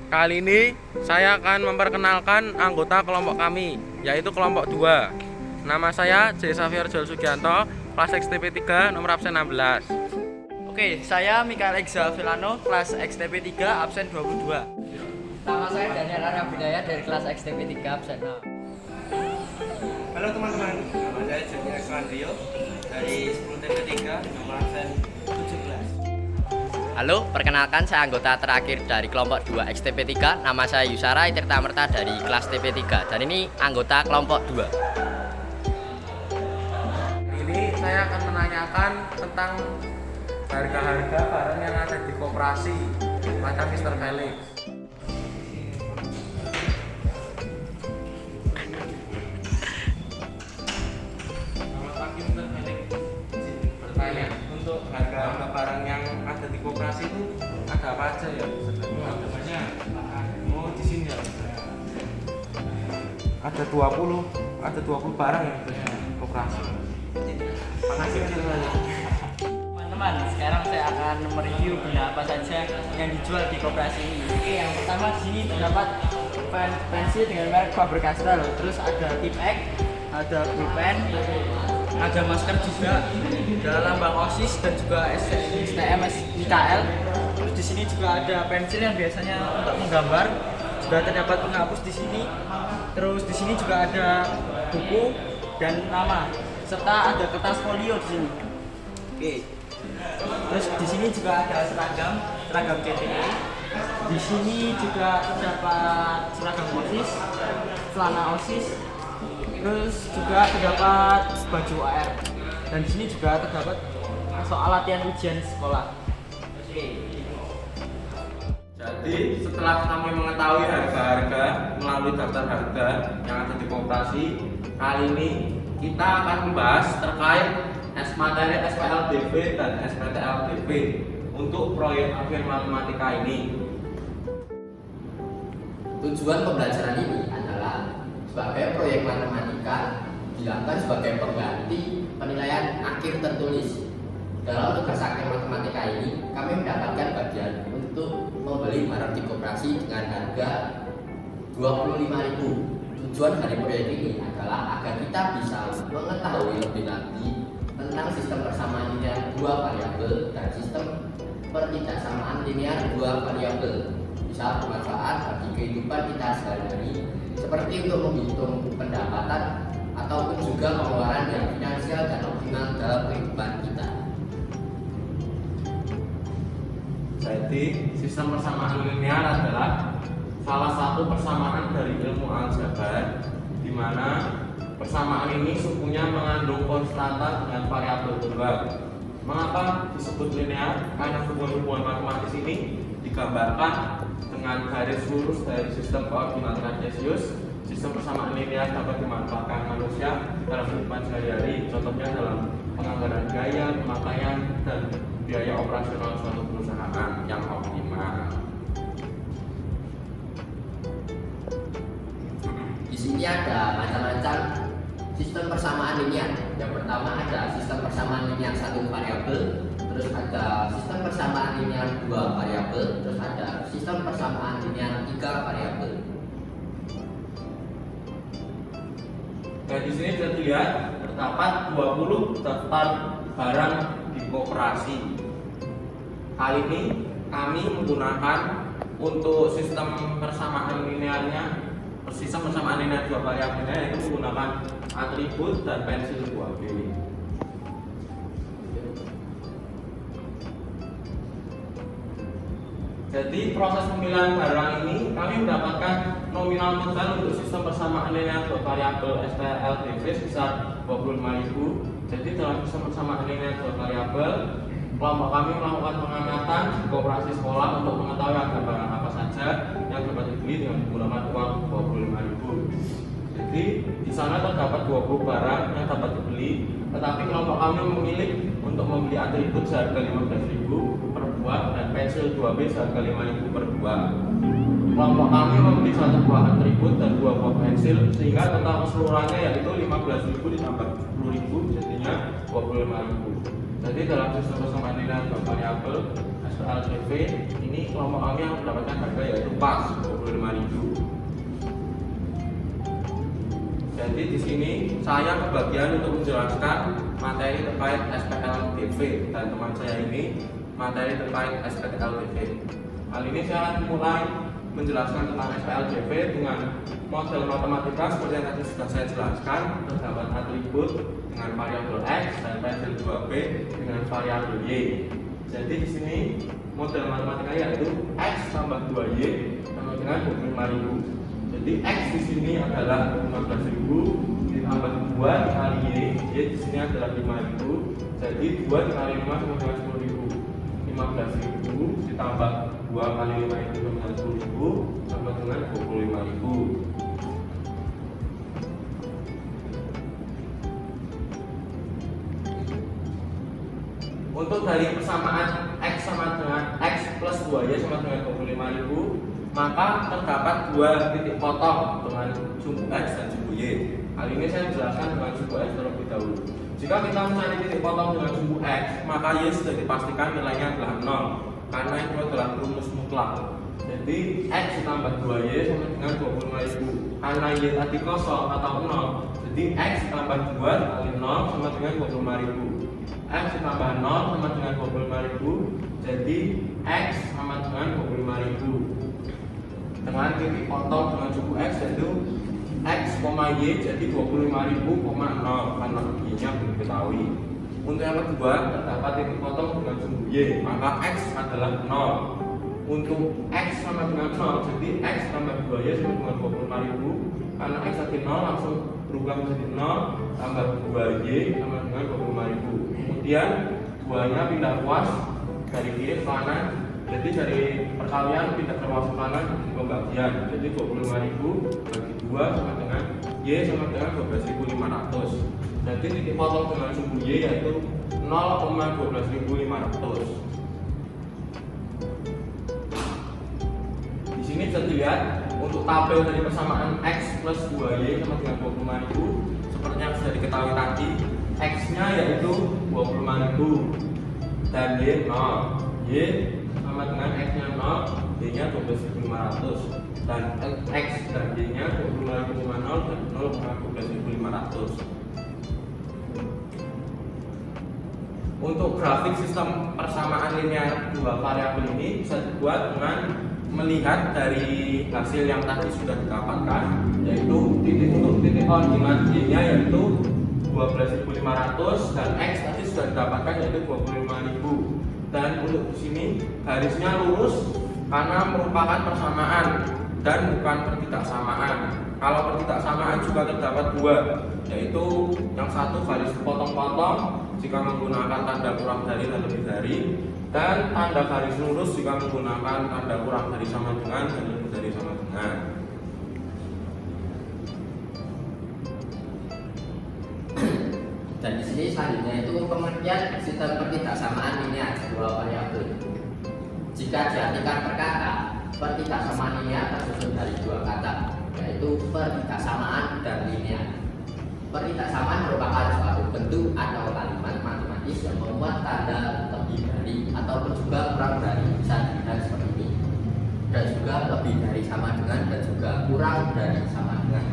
Kali ini saya akan memperkenalkan anggota kelompok kami, yaitu kelompok 2. Nama saya J. Xavier Joel Sugianto, kelas XTP 3, nomor absen 16. Oke, saya Mikael Egza Villano, kelas XTP 3, absen 22. Nama saya Daniel Arya Bidaya dari kelas XTP 3, absen 6. Halo teman-teman, nama saya Jepang Esrandrio dari 10 TP 3, nomor absen 17. Halo, perkenalkan saya anggota terakhir dari kelompok 2 XTP 3. Nama saya Yusara Tirta Merta dari kelas TP 3 dan ini anggota kelompok 2. Ini saya akan menanyakan tentang harga-harga barang yang ada di koperasi macam Mr. Felix. Selamat pagi Mr. Felix. Bertanya, untuk harga barang yang ada di koperasi itu ada apa aja ya? Ada banyak. Oh, di sini ya. Ada 20 barang yang ada di koperasi. Makasih Mr. Felix. Teman-teman, sekarang saya akan mereview benda apa saja yang dijual di koperasi ini. Oke, yang pertama di sini terdapat pensil dengan merek Faber-Castell, terus ada tip X, ada pulpen, ada masker juga, ada lambang OSIS dan juga STM IKL. Terus di sini juga ada pensil yang biasanya untuk menggambar, juga terdapat penghapus di sini. Terus di sini juga ada buku dan nama, serta ada kertas folio di sini. Oke. Terus di sini juga ada seragam CTE. Di sini juga terdapat seragam OSIS, celana OSIS. Terus juga terdapat baju AR. Dan di sini juga terdapat soal latihan ujian sekolah. Oke. Jadi setelah kami mengetahui harga-harga melalui daftar harga yang ada di koperasi, kali ini kita akan membahas terkait materi SPLDB dan SPTLDB untuk proyek akhir matematika ini. Tujuan pembelajaran ini adalah sebagai proyek matematika dilakukan sebagai pengganti penilaian akhir tertulis. Dalam tugas akhir matematika ini, kami mendapatkan bagian untuk membeli barang di koperasi dengan harga 25.000. Tujuan dari proyek ini adalah agar kita bisa mengetahui lebih lanjut tentang sistem persamaan linear dua variabel dan sistem pertidaksamaan linear dua variabel. Bisa bermanfaat bagi kehidupan kita sehari-hari, seperti untuk menghitung pendapatan ataupun juga pengeluaran yang finansial dan optimal dalam kehidupan kita. Jadi sistem persamaan linear adalah salah satu persamaan dari ilmu aljabar, di mana persamaan ini sukunya mengandung konstanta dengan variabel tunggal. Mengapa disebut linear? Karena hubungan-hubungan matematis ini digambarkan dengan garis lurus dari sistem koordinat kartesius. Sistem persamaan linear dapat dimanfaatkan manusia dalam kehidupan sehari-hari, contohnya dalam penganggaran biaya, pemakaian, dan biaya operasional suatu perusahaan yang optimal. Di sini ada macam-macam sistem persamaan linear. Yang pertama ada sistem persamaan linear satu variabel, terus ada sistem persamaan linear dua variabel, terus ada sistem persamaan linear tiga variabel. Dan di sini bisa dilihat terdapat 20 daftar barang di koperasi. Kali ini kami menggunakan untuk sistem persamaan linearnya, sistem persamaan linear dua variabelnya, yaitu menggunakan atribut dan pensil 2B. Jadi proses pemilihan barang ini kami mendapatkan nominal modal untuk sistem persamaan linear dua variabel SPLDB sebesar 25.000. Jadi dalam sistem persamaan linear dua variabel, kelompok kami melakukan pengamatan di koperasi sekolah untuk mengetahui harga barang apa saja yang dapat dibeli dengan menggunakan uang 25.000. Jadi di sana terdapat 20 barang yang dapat dibeli, tetapi kelompok kami memilih untuk membeli atribut seharga 15.000 per buah dan pensil 2B seharga 5.000 per buah. Kelompok kami membeli satu buah atribut dan dua buah pensil, sehingga total keseluruhannya yaitu 15.000 ditambah 10.000, jadinya 25.000. Jadi dalam sistem persamaan nilai dua variabel SPLDV ini kelompok kami yang mendapatkan harga yaitu pas 25.000. Jadi di sini saya kebagian untuk menjelaskan materi terkait SPLDV dan teman saya ini materi terkait SPLDV. Kali ini saya akan mulai menjelaskan tentang SPLDV dengan model matematika seperti yang tadi sudah saya jelaskan. Terdapat atribut dengan variabel X dan pensil 2B dengan variabel Y. Jadi di sini model matematika yaitu X tambah 2Y sama dengan 25.000. Jadi X di sini adalah 15.000 ditambah 2 dikali Y di sini adalah 5.000. Jadi 2 dikali 5 sama dengan 10.000. 15.000 ditambah 2 kali 5 itu sama dengan 10.000 sama dengan 25.000. Untuk dari persamaan X sama dengan X plus 2Y sama dengan 25.000, maka terdapat dua titik potong dengan sumbu X dan sumbu Y. Kali ini saya menjelaskan dengan sumbu X terlebih dahulu. Jika kita mencari titik potong dengan sumbu X, maka Y sudah dipastikan nilainya adalah 0 karena itu adalah rumus mutlak. Jadi X ditambah 2Y sama dengan 25.000. Karena Y tadi kosong atau 0, jadi X ditambah 2 kali 0 sama dengan 25.000. X ditambah 0 sama dengan 25.000. Jadi X sama dengan 25.000. Dengan titik potong dengan suku X yaitu X, Y jadi 25.000, 0 karena Y-nya belum diketahui. Untuk yang kedua terdapat titik potong dengan sumbu Y, maka X adalah 0. Untuk X sama dengan 0, jadi X tambah 2Y sama dengan 25.000. Karena X tadi 0 langsung berubah menjadi 0 tambah 2Y sama dengan 25.000. Kemudian 2-nya pindah ruas dari kiri ke kanan. Jadi dari perkalian pindah ke ruas kanan di pembagian. Jadi 25.000 bagi 2 sama dengan Y sama dengan 12.500. Jadi titik potong dengan sumbu Y yaitu 0,12.500. Di sini bisa dilihat untuk tabel dari persamaan X plus 2Y sama dengan 25.000 seperti yang sudah diketahui tadi, X-nya yaitu 25.000 dan Y 0. Y sama dengan X-nya 0, Y-nya 12.500 dan X dan Y-nya 25.0 dan 0,12.500. Untuk grafik sistem persamaan linear dua variabel ini bisa dibuat dengan melihat dari hasil yang tadi sudah didapatkan, yaitu untuk titik koordinat Y-nya yaitu 12.500 dan X tadi sudah didapatkan yaitu 25.000. Dan untuk di sini garisnya lurus karena merupakan persamaan dan bukan pertidaksamaan. Kalau pertidaksamaan juga terdapat dua, yaitu yang satu garis potong-potong jika menggunakan tanda kurang dari dan lebih dari, dan tanda garis lurus jika menggunakan tanda kurang dari sama dengan dan lebih dari sama dengan. Dan di sini selanjutnya itu pengertian sistem pertidaksamaan linear dua variabel. Jika diartikan per kata, pertidaksamaan linear tersusun dari dua kata, yaitu pertidaksamaan dan linear. Pertidaksamaan merupakan suatu bentuk atau kalimat matematis yang memuat tanda lebih dari ataupun juga kurang dari, bisa dilihat seperti ini, dan juga lebih dari sama dengan dan juga kurang dari sama dengan.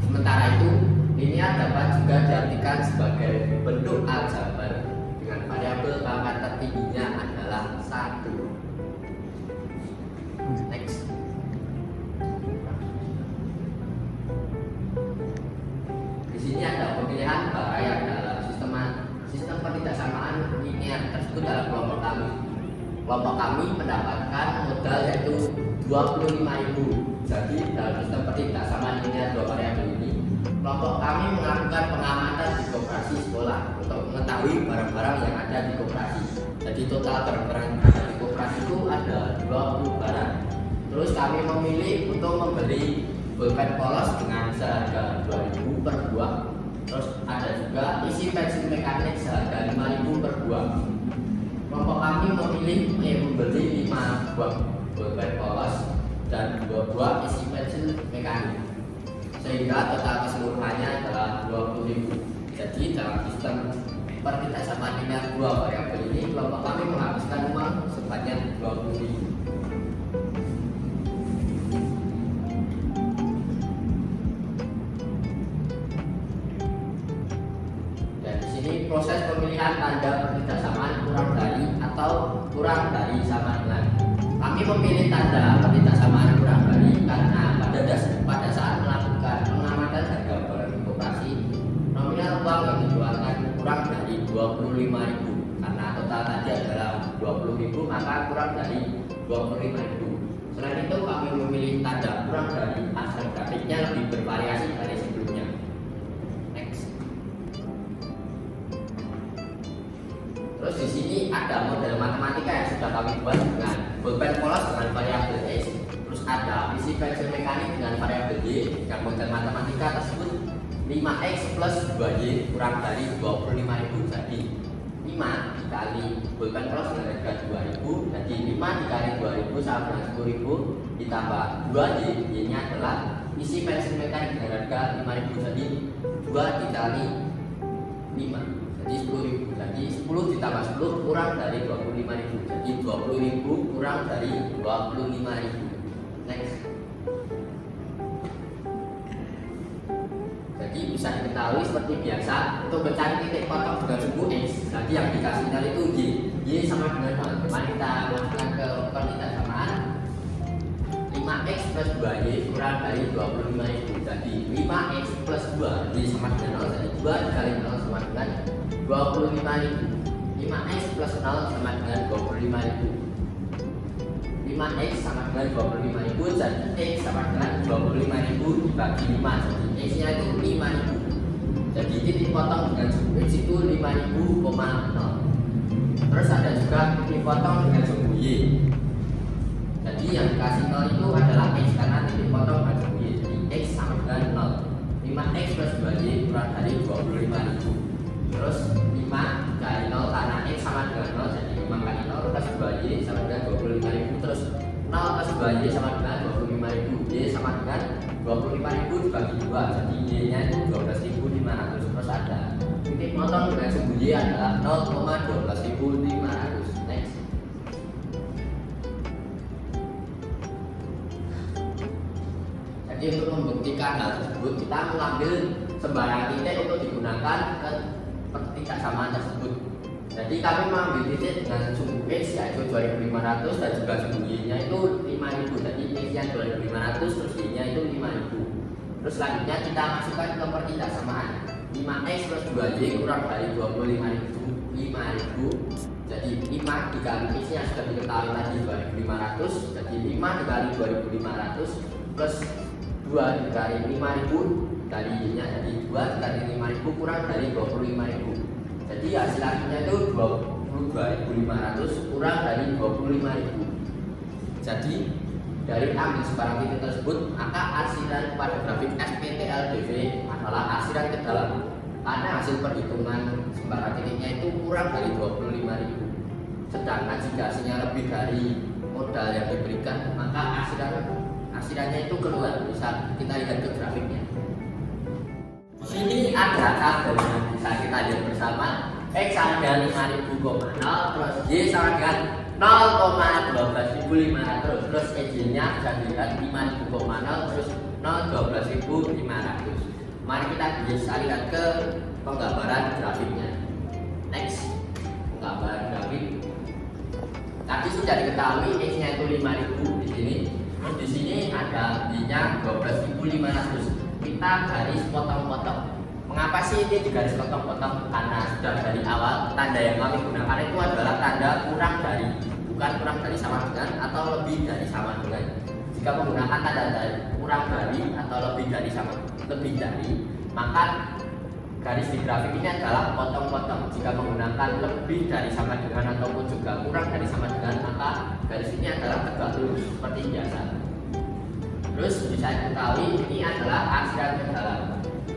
Sementara itu linear dapat juga diartikan sebagai bentuk aljabar dengan variabel pangkat tertingginya adalah 1. Next. Di sini ada pemilihan variabel dalam sistem pertidaksamaan linear tersebut dalam kelompok kami. Kelompok kami mendapatkan modal yaitu 25.000. Jadi dalam sistem pertidaksamaan linear dua variabel ini, kelompok kami melakukan pengamatan di koperasi sekolah untuk mengetahui barang-barang yang ada di koperasi. Jadi total barang-barang yang ada di koperasi itu ada 20 barang. Terus kami memilih untuk membeli pulpen polos dengan seharga 2.000 per buah. Terus ada juga isi pensil mekanik seharga 5.000 per buah. Kelompok kami memilih membeli 5 buah pulpen polos dan 2 buah isi pensil mekanik, sehingga total keseluruhannya adalah 20.000. Jadi dalam sistem pertindakan linear dua variabel ini, kelompok kami menghabiskan uang sebanyak 20.000. Dan di sini proses pemilihan tanda pertidaksamaan kurang dari atau kurang dari sama dengan. Kami memilih tanda pertidaksamaan kurang dari karena pada saat melakukan pengamatan harga barang di koperasi, nominal uang yang dikeluarkan kurang dari 25.000. Karena total tadi adalah 20.000, maka kurang dari 25.000. Selain itu kami memilih tanda kurang dari hasil grafiknya lebih bervariasi dari sebelumnya. Next. Terus di sini ada model matematika yang sudah kami buat dengan bolpen polos dengan variabel x. Terus ada isi pensil mekanik dengan variabel y. Yang model matematika tersebut 5x plus 2y kurang dari 25.000. Jadi 5 dikali bolpen polos dengan harga 2.000, jadi 5 dikali 2.000 sama dengan 10.000 ditambah 2y, y nya adalah isi pensil mekanik dengan harga 5.000. Jadi 2 dikali 5 jadi 10.000. Jadi 10 ditambah 10 kurang dari 25.000. Jadi 20.000 kurang dari 25.000. Next. Jadi bisa diketahui seperti biasa untuk mencari titik potong dengan suku x. Jadi yang dikasih nol itu y sama dengan 0. Mari kita lakukan ke pertidaksamaan. 5x plus 2y kurang dari 25.000. Jadi 5x plus 2 y sama dengan 0. Jadi 2 dikali 0 sama dengan 25.000. 5x plus 0 sama dengan 25.000. 5x sama dengan 25.000, jadi x sama dengan 25.000 dibagi 5, jadi x nya itu 5.000. Jadi titik potong dengan suku x itu 5.000,0. Terus ada juga titik potong dengan suku y. Jadi yang dikasih 0 itu adalah x karena titik potong dengan suku y. Jadi x sama dengan 0. 5x plus 2y kurang dari 25.000. Terus 5 dikali 0 karena x sama dengan 0, jadi 5 kali 0 plus 2y sama dengan 25.000. Terus 0 plus 2y sama dengan 25.000. Y sama dengan 25.000 dibagi 2, jadi y nya itu 12.500. Terus ada titik potong dengan suku y adalah 0,12.500. Next. Jadi untuk membuktikan hal tersebut, kita mengambil sembarang titik untuk digunakan ke pertidaksamaan tersebut. Jadi kami mengambil titik dengan suku x yaitu 2.500 dan juga suku y nya itu 5.000. Jadi x nya 2.500 terus y nya itu 5.000. Terus selanjutnya kita masukkan ke pertidaksamaan. 5x plus 2y kurang dari 25.000, 5.000. Jadi 5 dikali x nya sudah diketahui tadi 2.500. Jadi 5 dikali 2.500 plus 2 dikali 5.000 dari y nya, jadi 2 dikali 5.000 kurang dari 25.000. Jadi hasil akhirnya itu 22.500 kurang dari 25.000. Jadi dari ambil sebarang titik tersebut, maka arsiran pada grafik SPTLDV adalah arsiran ke dalam karena hasil perhitungan sebarang titiknya itu kurang dari 25.000. Sedangkan jika hasilnya lebih dari modal yang diberikan, maka arsirannya itu keluar. Bisa kita lihat ke grafiknya. Di sini ada tabel yang bisa kita lihat bersama. X sama dengan 5.000,0 terus Y sama dengan 0,12.500. Terus Y nya bisa dilihat 5.000,0 terus 0,12.500. Mari kita bisa lihat ke penggambaran grafiknya. Next. Penggambaran grafik. Tadi sudah diketahui X nya itu 5.000 di sini. Terus di sini ada Y nya 12.500. Kita garis potong-potong. Mengapa sih ini digaris potong-potong? Karena sudah dari awal tanda yang kami gunakan itu adalah tanda kurang dari, bukan kurang dari sama dengan atau lebih dari sama dengan. Jika menggunakan tanda dari kurang dari atau lebih dari sama lebih dari, maka garis di grafik ini adalah potong-potong. Jika menggunakan lebih dari sama dengan ataupun juga kurang dari sama dengan, maka garis ini adalah tegak lurus seperti biasa. Terus bisa diketahui ini adalah arsiran ke dalam.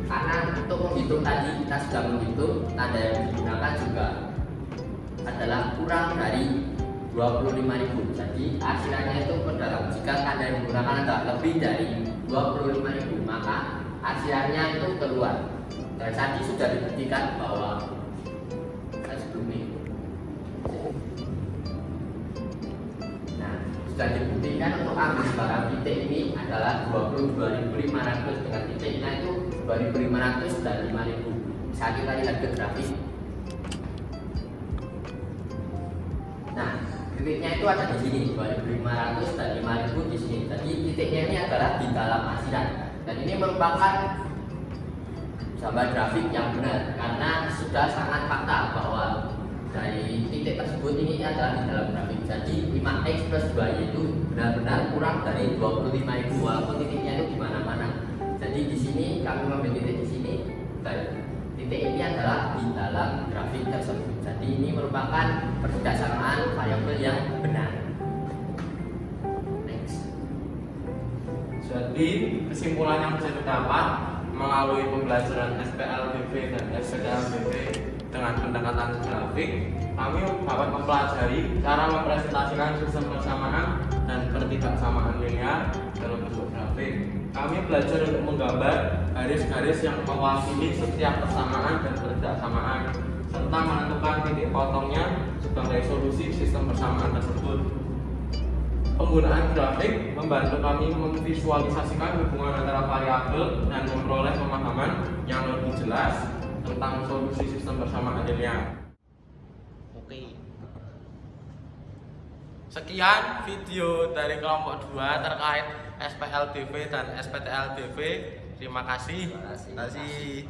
Karena untuk menghitung tadi kita sudah menghitung tanda yang digunakan juga adalah kurang dari 25.000. Jadi arsirannya itu ke dalam. Jika tanda yang digunakan adalah lebih dari 25.000, maka arsirannya itu keluar. Dan tadi sudah dibuktikan bahwa sudah dibuktikan untuk ambil sebarang titik ini adalah 22.500 dengan titiknya itu 2.500 dan 5.000. Bisa kita lihat ke grafik. Nah, titiknya itu ada di sini 2.500 dan 5.000 di sini. Jadi titiknya ini adalah di dalam asiran. Dan ini merupakan gambar grafik yang benar karena sudah sangat fakta bahwa dari titik tersebut ini adalah di dalam grafik. Jadi 5x plus 2 itu benar-benar kurang dari 25.000 walaupun titiknya itu di mana-mana. Jadi di sini kami mengambil titik di sini dan titik ini adalah di dalam grafik tersebut. Jadi ini merupakan persamaan variabel yang benar. Next. Jadi kesimpulan yang bisa didapat melalui pembelajaran SPLDV dan SPTLDV dengan pendekatan grafik, kami dapat mempelajari cara mempresentasikan sistem persamaan dan ketidaksamaan linear dalam bentuk grafik. Kami belajar untuk menggambar garis-garis yang mewakili setiap persamaan dan ketidaksamaan serta menentukan titik potongnya sebagai solusi sistem persamaan tersebut. Penggunaan grafik membantu kami memvisualisasikan hubungan antara variabel dan memperoleh pemahaman yang lebih jelas tentang solusi sistem persamaan linear. Oke. Sekian video dari kelompok 2 terkait SPLDV dan SPTLDV. Terima kasih. Terima kasih.